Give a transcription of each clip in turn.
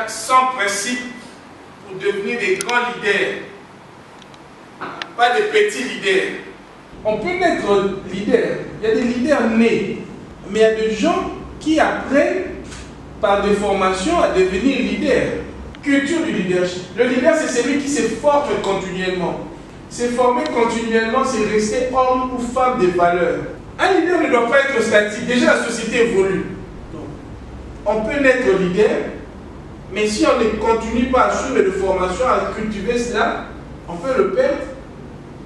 a 100 principes pour devenir des grands leaders, pas des petits leaders. On peut être leader. Il y a des leaders nés, mais il y a des gens qui apprennent par des formations à devenir leader. Culture du leadership. Le leader, c'est celui qui se forme continuellement. Se former continuellement, c'est rester homme ou femme de valeur. Un leader ne doit pas être statique. Déjà, la société évolue. Donc, on peut naître leader, mais si on ne continue pas à suivre de formation, à cultiver cela, on peut le perdre.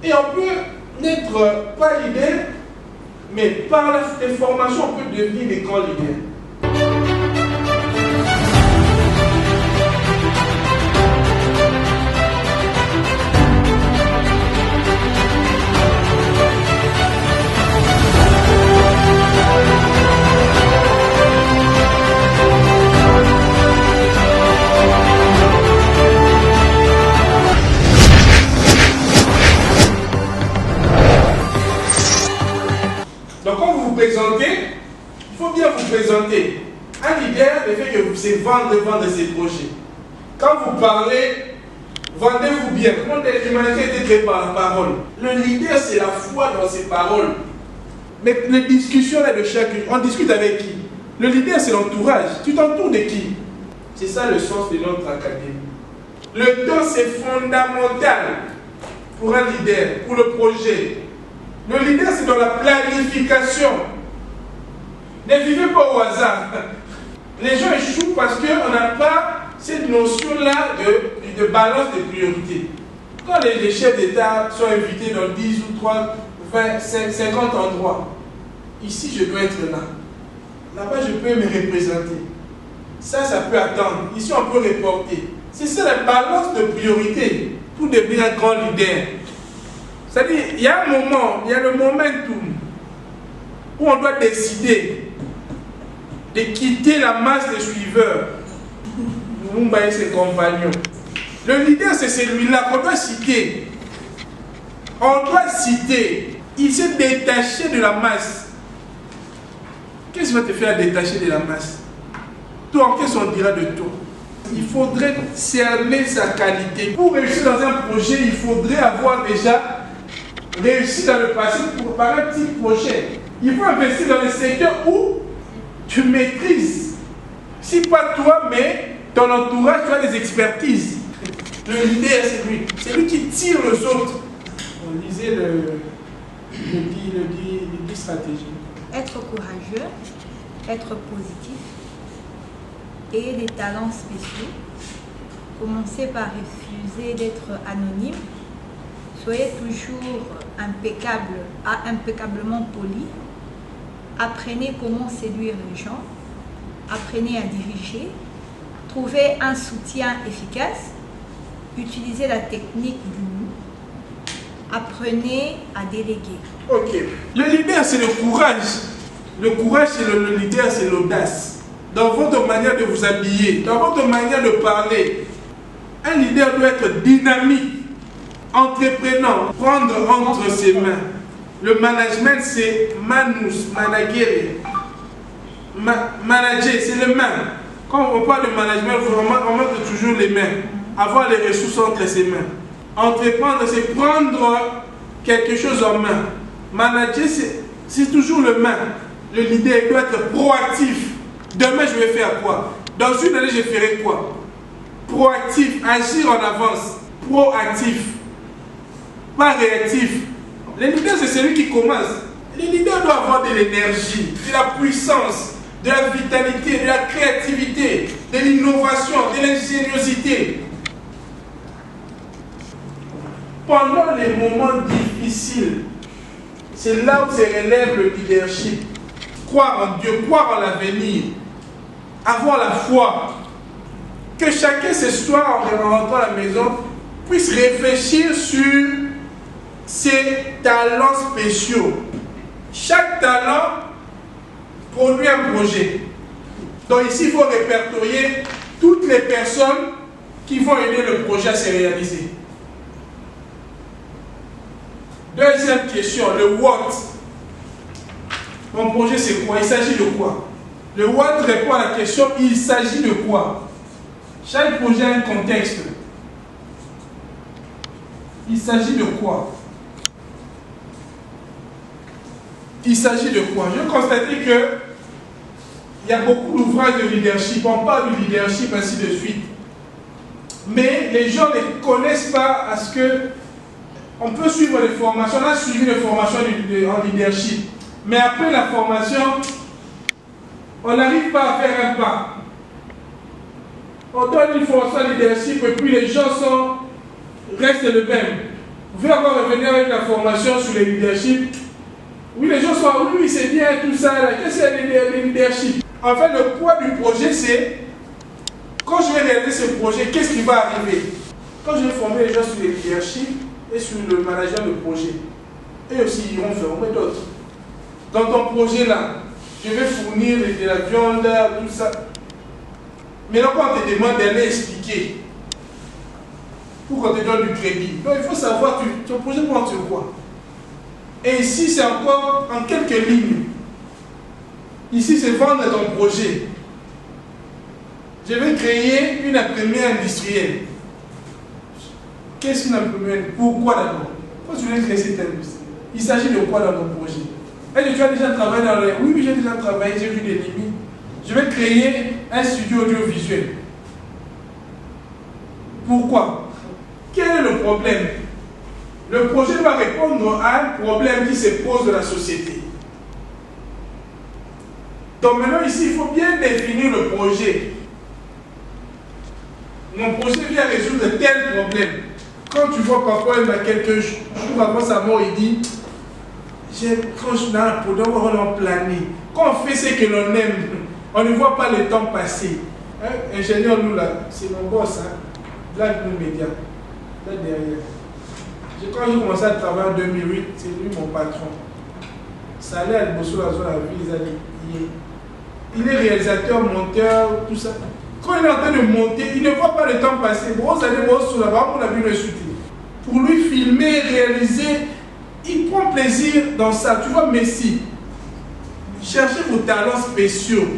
Et on peut n'être pas leader, mais par les formations, on peut devenir des grands leaders. Donc quand vous vous présentez, il faut bien vous présenter. Un leader ne fait que c'est vendre ses projets. Quand vous parlez, vendez-vous bien. Comment l'humanité est créée par la parole. Le leader, c'est la foi dans ses paroles. Mais les discussions là de chacun, on discute avec qui? Le leader, c'est l'entourage. Tu t'entoures de qui? C'est ça le sens de notre académie. Le temps, c'est fondamental pour un leader, pour le projet. Le leader, c'est dans la planification. Ne vivez pas au hasard. Les gens échouent parce qu'on n'a pas cette notion-là de balance de priorité. Quand les chefs d'État sont invités dans 10 ou 3, 20, 50 endroits, ici, je dois être là. Là-bas, je peux me représenter. Ça peut attendre. Ici, on peut reporter. C'est ça la balance de priorité pour devenir un grand leader. C'est-à-dire, il y a un moment, il y a le momentum où on doit décider de quitter la masse des suiveurs. Mumba et ses compagnons. Le leader, c'est celui-là qu'on doit citer. On doit citer. Il s'est détaché de la masse. Qu'est-ce qui va te faire détacher de la masse? Toi, qu'est-ce qu'on dira de toi? Il faudrait cerner sa qualité. Pour réussir dans un projet, il faudrait avoir déjà réussi dans le passé pour préparer un petit projet. Il faut investir dans le secteur où tu maîtrises. Si pas toi, mais ton entourage, tu as des expertises. Le leader, c'est lui qui tire les autres. On lisait le dit stratégie. Être courageux, être positif et des talents spéciaux. Commencez par refuser d'être anonyme. Soyez toujours impeccablement poli. Apprenez comment séduire les gens. Apprenez à diriger. Trouvez un soutien efficace. Utilisez la technique du nous. Apprenez à déléguer. Ok. Le leader, c'est le courage. Le courage, c'est le leader, c'est l'audace. Dans votre manière de vous habiller, dans votre manière de parler, un leader doit être dynamique. Entreprenant, prendre entre ses mains. Le management, c'est manus, managere. Manager, c'est les mains. Quand on parle de management, on met toujours les mains. Avoir les ressources entre ses mains. Entreprendre, c'est prendre quelque chose en main. Manager, c'est toujours le main. Le leader doit être proactif. Demain, je vais faire quoi? Dans une année, je ferai quoi? Proactif, agir en avance. Proactif. Pas réactif. Le leader, c'est celui qui commence. Le leader doit avoir de l'énergie, de la puissance, de la vitalité, de la créativité, de l'innovation, de l'ingéniosité. Pendant les moments difficiles, c'est là où se relève le leadership. Croire en Dieu, croire en l'avenir, avoir la foi. Que chacun ce soir, en rentrant à la maison, puisse réfléchir sur ses talents spéciaux. Chaque talent produit un projet. Donc ici, il faut répertorier toutes les personnes qui vont aider le projet à se réaliser. Deuxième question, le what. Mon projet, c'est quoi? Il s'agit de quoi? Le what répond à la question, il s'agit de quoi? Chaque projet a un contexte. Il s'agit de quoi? Il s'agit de quoi? Je constate que il y a beaucoup d'ouvrages de leadership. On parle du leadership, ainsi de suite. Mais les gens ne connaissent pas à ce que on peut suivre les formations. On a suivi les formations en leadership. Mais après la formation, on n'arrive pas à faire un pas. On donne une formation en leadership et puis les gens restent les mêmes. Vous pouvez encore revenir avec la formation sur le leadership. Oui, les gens sont, oui, c'est bien tout ça. Qu'est-ce que c'est le leadership? En fait, le poids du projet, c'est quand je vais réaliser ce projet, qu'est-ce qui va arriver? Quand je vais former les gens sur le leadership et sur le management de projet, eux aussi ils iront former d'autres. Dans ton projet là, je vais fournir de la viande, tout ça. Maintenant, quand on te demande d'aller expliquer, pour qu'on te donne du crédit, donc il faut savoir ton projet porte sur quoi. Et ici, c'est encore en quelques lignes. Ici, c'est vendre ton projet. Je vais créer une imprimée industrielle. Qu'est-ce qu'une imprimée? Pourquoi d'abord? Pourquoi tu veux créer cette industrie? Il s'agit de quoi dans ton projet? Est-ce que tu as déjà travaillé dans les... Oui, j'ai déjà travaillé, j'ai vu des limites. Je vais créer un studio audiovisuel. Pourquoi? Quel est le problème? Le projet doit répondre à un problème qui se pose de la société. Donc maintenant ici, il faut bien définir le projet. Mon projet vient résoudre tel problème. Quand tu vois parfois, il y a quelques jours avant sa mort, il dit, quand je suis dans la peau, on va planer. Quand on fait ce que l'on aime, on ne voit pas le temps passer. Hein? Ingénieur, nous là, c'est mon boss, hein? Là, nous médias, là derrière. Quand j'ai commencé à travailler en 2008, c'est lui mon patron. Ça allait à Bosso, la zone à vie, il est réalisateur, monteur, tout ça. Quand il est en train de monter, il ne voit pas le temps passer. Bon, vous allez voir sur la barre, on a vu le shooting. Pour lui, filmer, réaliser, il prend plaisir dans ça. Tu vois, Messi, cherchez vos talents spéciaux.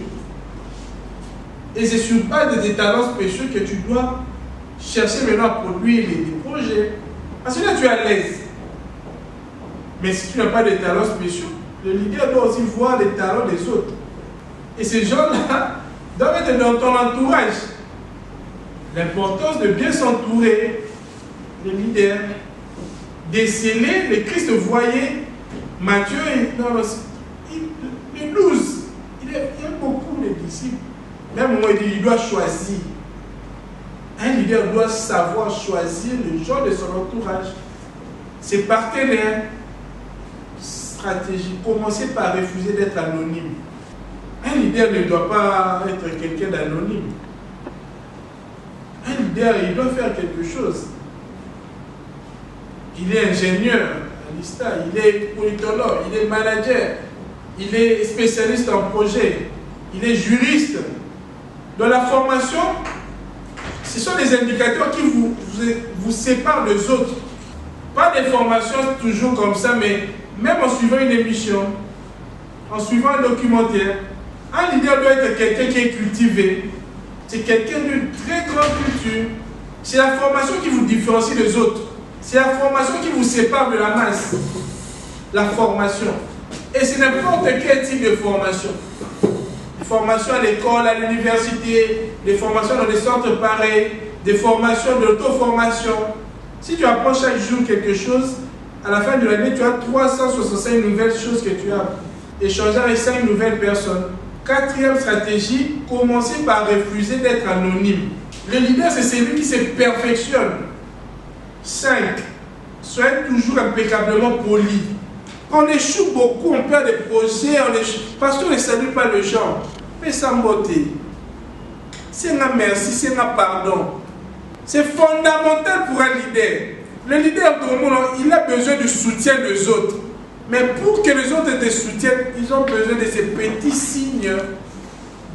Et c'est sur base de tes talents spéciaux que tu dois chercher maintenant à produire des projets. Parce que là, tu es à l'aise. Mais si tu n'as pas de talents spéciaux, le leader doit aussi voir les talents des autres. Et ces gens-là doivent être dans ton entourage. L'importance de bien s'entourer, les leaders, déceler, le Christ voyait Matthieu, les 12, il y a beaucoup de disciples. Même moi, il dit, il doit choisir. Un leader doit savoir choisir les gens de son entourage, ses partenaires. Stratégie, commencer par refuser d'être anonyme. Un leader ne doit pas être quelqu'un d'anonyme. Un leader, il doit faire quelque chose. Il est ingénieur à l'ISTA, il est politologue, il est manager, il est spécialiste en projet, il est juriste. Dans la formation, ce sont des indicateurs qui vous séparent des autres. Pas des formations toujours comme ça, mais même en suivant une émission, en suivant un documentaire, un leader doit être quelqu'un qui est cultivé. C'est quelqu'un d'une très grande culture. C'est la formation qui vous différencie des autres. C'est la formation qui vous sépare de la masse. La formation. Et c'est n'importe quel type de formation. Des formations à l'école, à l'université, des formations dans des centres pareils, des formations d'auto-formation. Si tu apprends chaque jour quelque chose, à la fin de l'année, tu as 365 nouvelles choses que tu as. Échanger avec 5 nouvelles personnes. 4e stratégie, commencer par refuser d'être anonyme. Le leader, c'est celui qui se perfectionne. 5. Soyez toujours impeccablement poli. Quand on échoue beaucoup, on perd des projets, parce qu'on ne salue pas le genre. Mais sans beauté. C'est un merci, c'est un pardon. C'est fondamental pour un leader. Le leader, il a besoin du soutien des autres. Mais pour que les autres te soutiennent, ils ont besoin de ces petits signes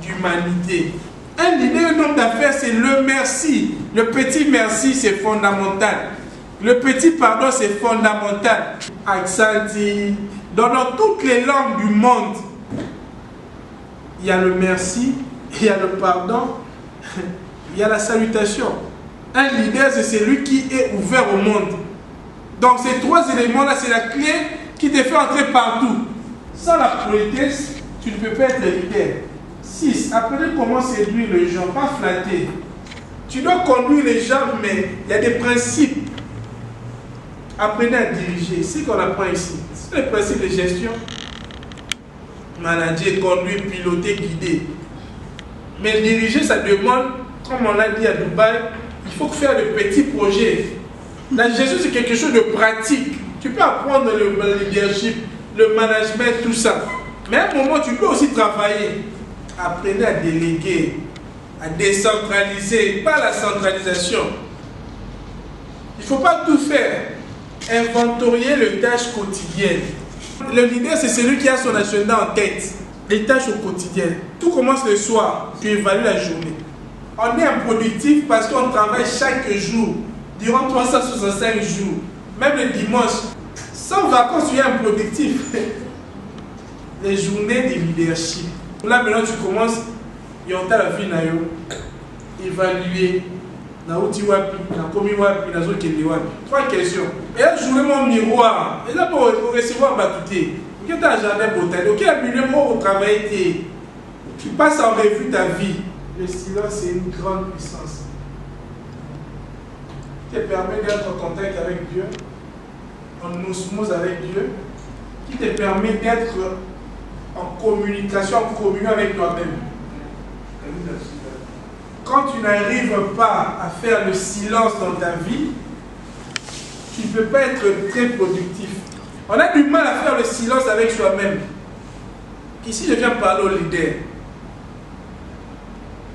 d'humanité. Un leader, un homme d'affaires, c'est le merci. Le petit merci, c'est fondamental. Le petit pardon, c'est fondamental. Accenti, dans toutes les langues du monde, il y a le merci, il y a le pardon, il y a la salutation. Un leader, c'est celui qui est ouvert au monde. Donc ces trois éléments-là, c'est la clé qui te fait entrer partout. Sans la politesse, tu ne peux pas être leader. 6. Apprenez comment séduire les gens, pas flatter. Tu dois conduire les gens, mais il y a des principes. Apprenez à diriger. C'est ce qu'on apprend ici. C'est les principes de gestion. Manager, conduire, piloter, guider. Mais diriger, ça demande, comme on l'a dit à Dubaï, il faut faire de petits projets. La gestion, c'est quelque chose de pratique. Tu peux apprendre le leadership, le management, tout ça. Mais à un moment, tu peux aussi travailler. Apprenez à déléguer, à décentraliser, pas la centralisation. Il ne faut pas tout faire. Inventorier les tâches quotidiennes. Le leader, c'est celui qui a son agenda en tête. Les tâches au quotidien. Tout commence le soir, tu évalues la journée. On est improductif parce qu'on travaille chaque jour, durant 365 jours, même le dimanche. Sans vacances, tu es improductif. Les journées de leadership. Là, maintenant, tu commences, et on t'a la vie, évaluer. Na uti wapi, na komi wapi, na zokende wapi. 3 questions. Et là, jouer mon miroir. Et là, pour recevoir ma tutée. Quel est un jardin botanique? Quel milieu pour travailler? Tu passes en revue ta vie. Le silence, c'est une grande puissance. Qui te permet d'être en contact avec Dieu, en osmose avec Dieu, qui te permet d'être en communication, en communion avec toi-même. Quand tu n'arrives pas à faire le silence dans ta vie, tu ne peux pas être très productif. On a du mal à faire le silence avec soi-même. Ici, je viens parler au leader.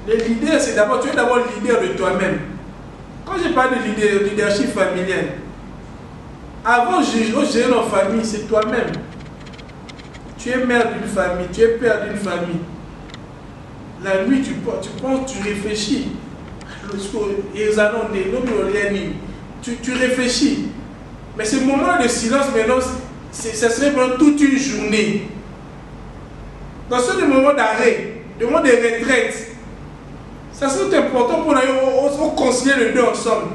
Le leader, c'est d'abord, tu es d'abord le leader de toi-même. Quand je parle de leadership familial, avant de gérer nos familles, c'est toi-même. Tu es mère d'une famille, tu es père d'une famille. La nuit, tu penses, tu réfléchis. Tu réfléchis. Mais ce moment de silence, maintenant, ça serait pendant toute une journée. Dans ce moment d'arrêt, de moment de retraite, ça serait important pour nous concilier les deux ensemble.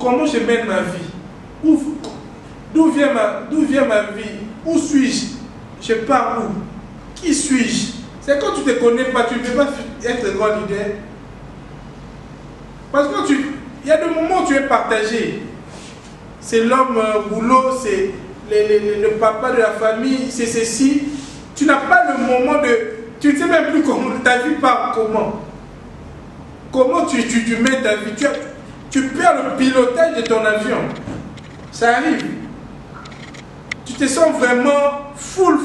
Comment je mène ma vie? D'où vient ma vie? Où suis-je? Je pars où? Qui suis-je? C'est quand tu ne te connais pas, tu ne peux pas être un grand leader. Parce que il y a des moments où tu es partagé. C'est l'homme boulot, c'est le papa de la famille, c'est ceci. Tu n'as pas le moment de... Tu ne sais même plus comment ta vie part, comment. Comment tu mets ta vie. Tu perds le pilotage de ton avion. Ça arrive. Tu te sens vraiment full.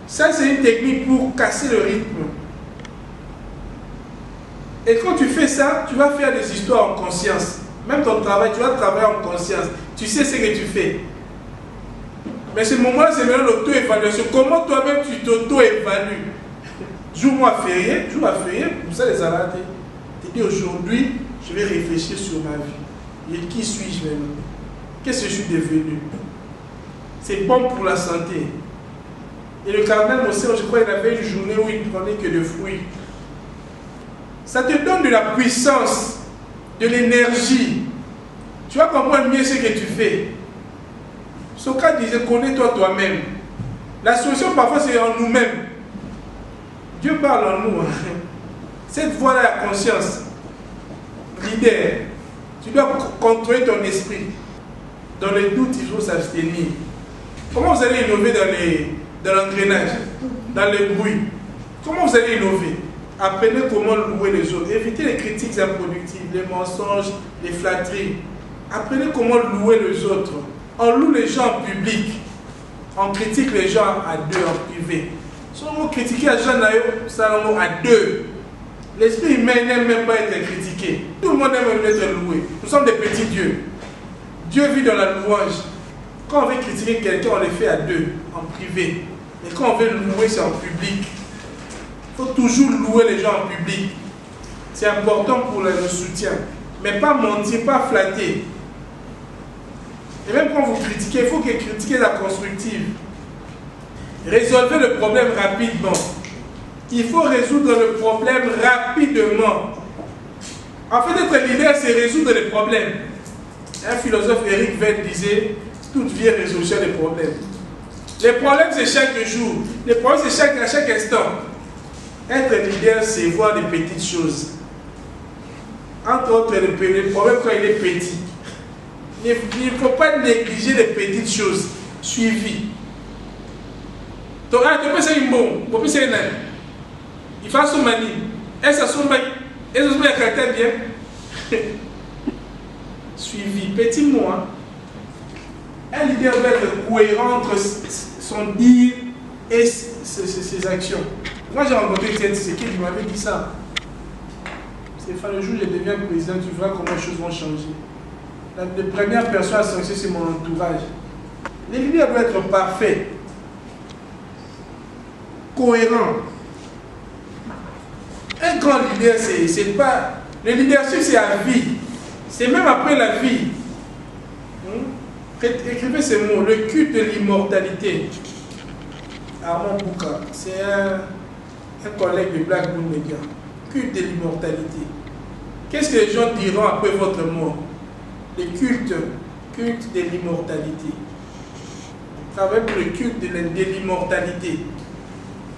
Ça, c'est une technique pour casser le rythme. Et quand tu fais ça, tu vas faire des histoires en conscience. Même ton travail, tu vas travailler en conscience. Tu sais ce que tu fais. Mais ce moment-là, c'est maintenant l'auto-évaluation. Comment toi-même tu t'auto-évalues? Jour à férié, pour ça les arrêter. Tu dis aujourd'hui, je vais réfléchir sur ma vie. Et qui suis-je maintenant? Qu'est-ce que je suis devenu? C'est bon pour la santé. Et le cardinal Monseigneur, je crois qu'il avait une journée où il ne prenait que de fruits. Ça te donne de la puissance, de l'énergie. Tu vas comprendre mieux ce que tu fais. Socrate disait, connais-toi toi-même. La solution parfois c'est en nous-mêmes. Dieu parle en nous. Cette voie-là, la conscience. Leader, tu dois contrôler ton esprit. Dans les doutes, il faut s'abstenir. Comment vous allez innover dans l'engrenage, dans les bruits? Comment vous allez innover? Apprenez comment louer les autres. Évitez les critiques improductives, les mensonges, les flatteries. Apprenez comment louer les autres. On loue les gens en public. On critique les gens à deux, en privé. Si on critique les gens à deux, l'esprit humain n'aime même pas être critiqué. Tout le monde aime être loué. Nous sommes des petits dieux. Dieu vit dans la louange. Quand on veut critiquer quelqu'un, on le fait à deux, en privé. Mais quand on veut louer, c'est en public. Il faut toujours louer les gens en public. C'est important pour le soutien. Mais pas mentir, pas flatter. Et même quand vous critiquez, il faut que critiquer la constructive. Résolvez le problème rapidement. Il faut résoudre le problème rapidement. En fait, être leader, c'est résoudre les problèmes. Un philosophe, Eric Vett, disait toute vie est résolution des problèmes. Les problèmes, c'est chaque jour. Les problèmes, c'est à chaque instant. Être leader, c'est voir des petites choses. Entre autres, le problème quand il est petit. Il ne faut pas négliger les petites choses suivies. Donc, tu peux faire un bon, tu peux faire un il faut se manier. Est-ce que vous avez un caractère bien suivi. Petit mot. Hein? Un leader doit être cohérent entre son dire et ses actions. Moi, j'ai rencontré Étienne Tshisekedi, il m'avait dit ça. Stéphane, le jour où je deviens président, tu verras comment les choses vont changer. La première personne à sanctionner, c'est mon entourage. Les leaders doivent être parfaits, cohérents. Un grand leader, c'est pas... Le leadership, c'est à vie. C'est même après la vie. Écrivez ces mots. Le culte de l'immortalité. Armand Bouka, c'est un collègue de Black Moon Media. Culte de l'immortalité. Qu'est-ce que les gens diront après votre mort? Le culte de l'immortalité. Travaillez pour le culte de l'immortalité.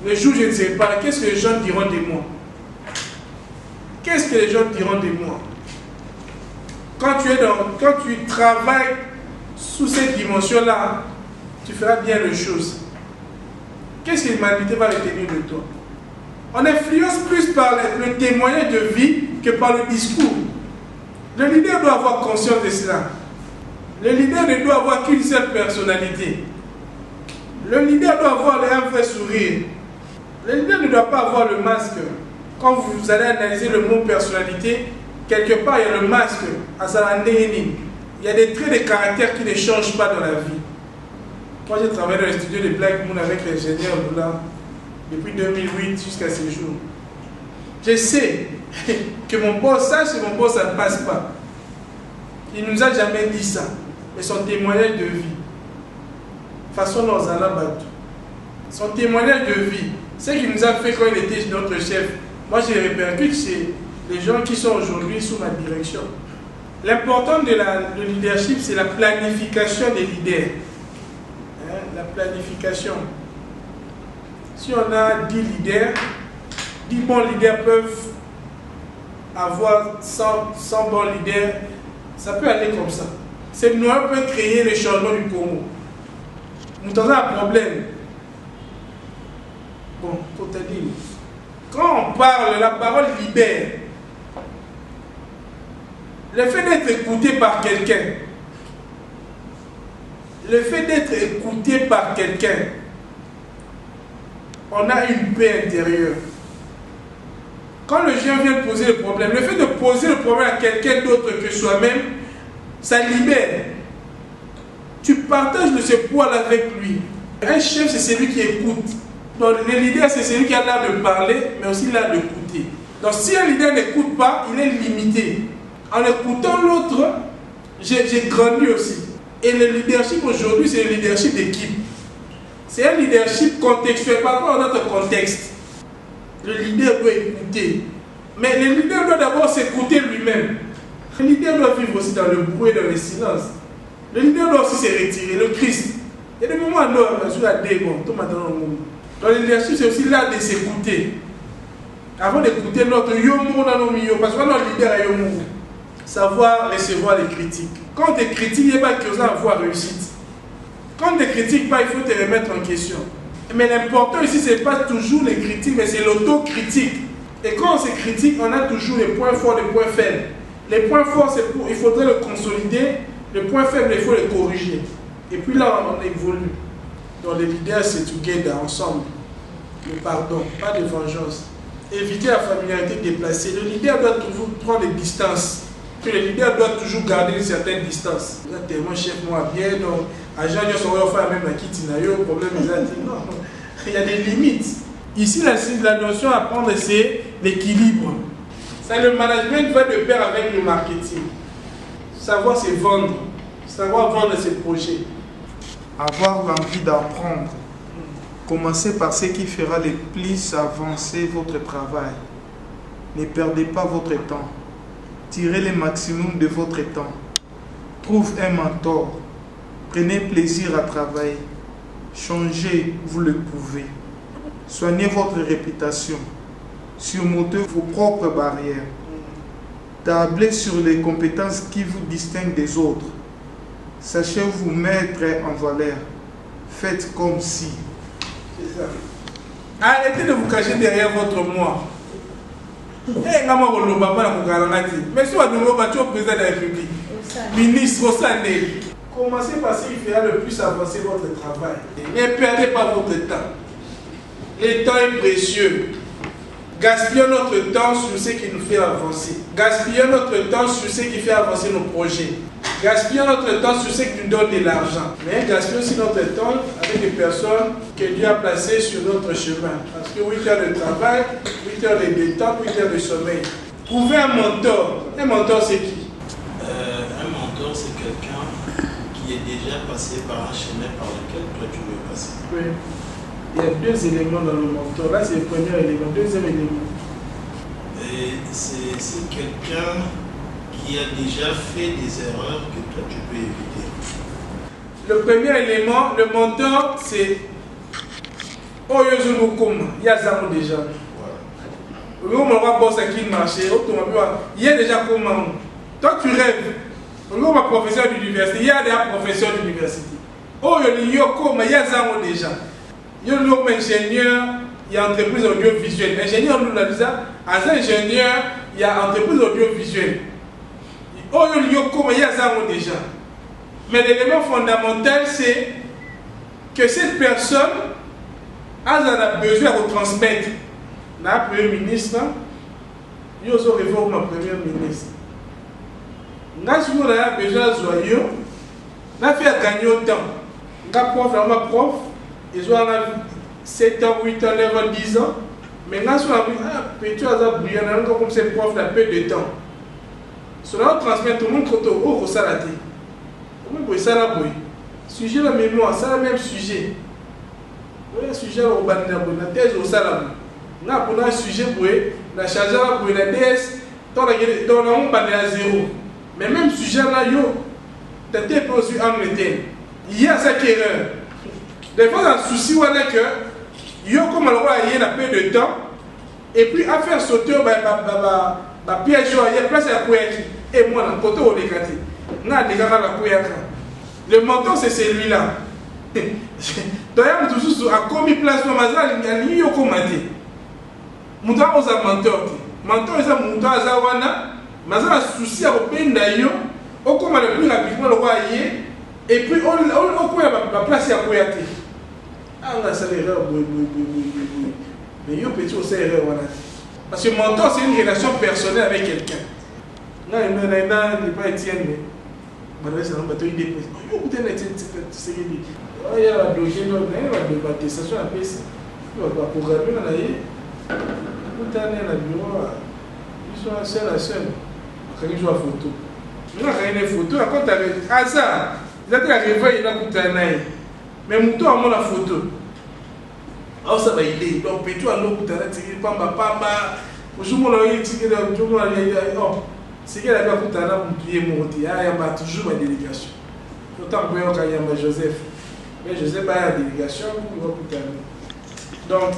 Le jour où je ne serai pas là, qu'est-ce que les gens diront de moi? Qu'est-ce que les gens diront de moi? Quand tu travailles sous cette dimension-là, tu feras bien les choses. Qu'est-ce que l'humanité va retenir de toi? On influence plus par le témoignage de vie que par le discours. Le leader doit avoir conscience de cela. Le leader ne doit avoir qu'une seule personnalité. Le leader doit avoir un vrai sourire. Le leader ne doit pas avoir le masque. Quand vous allez analyser le mot personnalité, quelque part il y a le masque. Il y a des traits de caractère qui ne changent pas dans la vie. Moi j'ai travaillé dans le studio de Black Moon avec l'ingénieur Lula depuis 2008 jusqu'à ce jour. Je sais que mon boss, ça ne passe pas. Il ne nous a jamais dit ça. Mais son témoignage de vie, façon dans Zalabatou, son témoignage de vie, ce qu'il nous a fait quand il était notre chef, moi je répercute chez les gens qui sont aujourd'hui sous ma direction. L'important de leadership, c'est la planification des leaders. Hein, la planification. Si on a 10 leaders, 10 bons leaders peuvent avoir 100 bons leaders. Ça peut aller comme ça. Cette noix peut créer le changement du Congo. Nous avons un problème. Bon, pour te dire, quand on parle, la parole libère. Le fait d'être écouté par quelqu'un, on a une paix intérieure. Quand le géant vient poser le problème, le fait de poser le problème à quelqu'un d'autre que soi-même, ça libère. Tu partages de ce poids-là avec lui. Un chef, c'est celui qui écoute. Donc, le leader, c'est celui qui a l'art de parler, mais aussi l'art d'écouter. Donc, si un leader n'écoute pas, il est limité. En écoutant l'autre, j'ai grandi aussi. Et le leadership aujourd'hui, c'est le leadership d'équipe. C'est un leadership contextuel par rapport à notre contexte. Le leader doit écouter. Mais le leader doit d'abord s'écouter lui-même. Le leader doit vivre aussi dans le bruit et dans le silence. Le leader doit aussi se retirer. Le Christ. Il y a des moments où on a des bons. Tout maintenant, dans le leadership, c'est aussi l'art de s'écouter. Avant d'écouter notre yomo dans nos milieux, parce que notre leader est yomo. Savoir recevoir les critiques. Quand on te critique, il n'y a pas que ça avoir réussite. Quand on ne te critique pas, il faut te remettre en question. Mais l'important ici, ce n'est pas toujours les critiques, mais c'est l'autocritique. Et quand on se critique, on a toujours les points forts, les points faibles. Les points forts, il faudrait le consolider. Les points faibles, il faut les corriger. Et puis là, on évolue. Donc les leaders, c'est together, ensemble. Le pardon, pas de vengeance. Éviter la familiarité déplacée. Le leader doit toujours prendre des distances. Que le leader doit toujours garder une certaine distance. Là, tellement chef, moi, bien, donc, agent, il y a son faire même à Kitinayo, problème, non. Il y a des limites. Ici, la notion à prendre, c'est l'équilibre. Le management va de pair avec le marketing. Savoir se vendre. Savoir vendre ses projets. Avoir l'envie d'apprendre. Commencez par ce qui fera le plus avancer votre travail. Ne perdez pas votre temps. Tirez le maximum de votre temps. Trouvez un mentor. Prenez plaisir à travailler. Changez, vous le pouvez. Soignez votre réputation. Surmontez vos propres barrières. Tablez sur les compétences qui vous distinguent des autres. Sachez vous mettre en valeur. Faites comme si. C'est ça. Arrêtez de vous cacher derrière votre moi. Mais si on est président de la République, ministre au Sandé, commencez par ce qui fera le plus avancer votre travail. Ne perdez pas votre temps. Le temps est précieux. Gaspillons notre temps sur ce qui nous fait avancer. Gaspillons notre temps sur ce qui fait avancer nos projets. Gaspillons notre temps sur ce qui nous donne de l'argent. Mais gaspillons aussi notre temps avec des personnes que Dieu a placées sur notre chemin. Parce que 8 heures de travail, 8 heures de détente, 8 heures de sommeil. Trouvez un mentor. Un mentor, c'est qui? Un mentor, c'est quelqu'un qui est déjà passé par un chemin par lequel toi tu veux passer. Oui. Il y a deux éléments dans le mentor. Là, c'est le premier élément. Deuxième élément. C'est quelqu'un qui a déjà fait des erreurs que toi tu peux éviter. Le premier élément, le mentor, c'est Oyo Kuma. Il y a ça déjà. Il y a déjà comment. Toi, tu rêves. On va professeur d'université. Il y a déjà professeur d'université. Oyo Kuma, il y a ça déjà. Il y a l'homme ingénieur, il y a entreprise audiovisuelle. Ingénieur, nous l'avons dit, as ingénieur, il y a entreprise audiovisuelle. Oh, il y a ça déjà. Mais l'élément fondamental, c'est que cette personne a besoin de transmettre. La première ministre, il y a aussi réforme ma première ministre. Nous avons besoin de joyeux, nous avons fait gagner autant. Nous avons prof, ils ont 7 ans, 8 ans, 9 ans, 10 ans. Mais nous avons petit brillant, comme ces profs, un peu de temps. Cela transmet tout le monde au salaté. Au sujet de la mémoire, c'est le même sujet. Le sujet au la thèse au salam. Nous avons un sujet pour la charge pour la DS, dans le monde à zéro. Mais même sujet là, tu as été aussi en Angleterre. Il y a cette erreur. Des fois, un souci, c'est que yo comme on a eu la paix de temps, et puis à faire sauter piège, il y a place à courir. Et moi, dans le côté où on est gâté, le menton, c'est celui-là. D'ailleurs, tout a commis place pour Mazal, il y a commenté. Mouton, on a mentor. Mentor, il y a mouton à Zawana, Mazal a souci à peine d'ailleurs, au comment le plus rapidement le roi et puis on va placer à courir. Ah, on a ça l'erreur, mais il y a petit aussi erreur. Parce que mentor, c'est une relation personnelle avec quelqu'un. Non, il n'est pas Étienne, mais malgré ça, on va te dire des choses. Il y a la bloquée, il y a la détestation à PC. Il y a la programmer dans la vie. Tout le temps, dans le bureau, ils sont seul à seul. Quand ils jouent à photo. Maintenant, quand il y a des photos, quand tu as ça, ils ont la réveil, ils ont tout un œil. Mais mouton a la photo. Alors ça va y aller. Donc, petit à l'eau, tu as tiré pamba. Aujourd'hui, on a dit que c'est qu'elle a bien coupé là pour qui est monté. Il y a toujours une délégation. Autant que quand il y a Joseph. Mais Joseph a une délégation pour coupé là. Donc,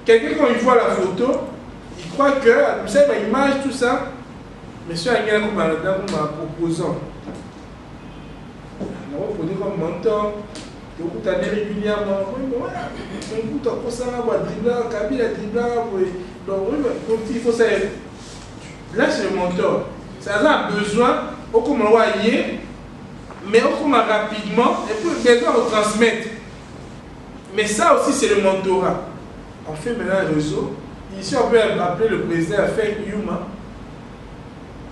quelqu'un quand il voit la photo, il croit que, vous savez, l'image, tout ça, monsieur Aguilar comme un proposant. On va prendre comme mentor. Donc, tu as régulièrement, on peut comme ça, on va dribbler, Kabila dribbler, donc il faut ça. Là, c'est le mentor. Ça a besoin, au comment on va y aller, mais au comment rapidement, et puis besoin de transmettre. Mais ça aussi, c'est le mentorat. On fait maintenant un réseau. Ici, on peut appeler le président à faire Yuma.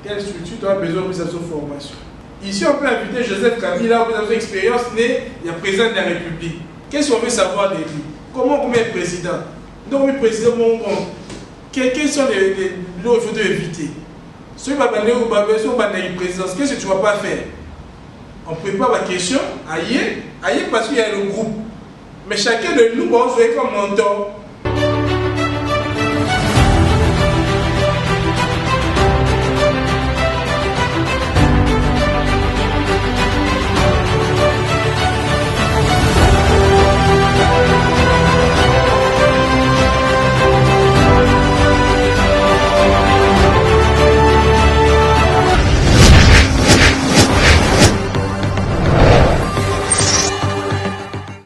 Quelle structure tu as besoin de sa formation? Ici, on peut inviter Joseph Kabila, qui a une expérience née, il y a président de la République. Qu'est-ce qu'on veut savoir de lui? Comment on est président? Donc, le président, bon, quels sont les lots qu'il faut éviter? Ceux qui vont aller au présidence, qu'est-ce que tu ne vas pas faire? On prépare la question, aïe, parce qu'il y a le groupe. Mais chacun de nous, bon, vous comme mentor.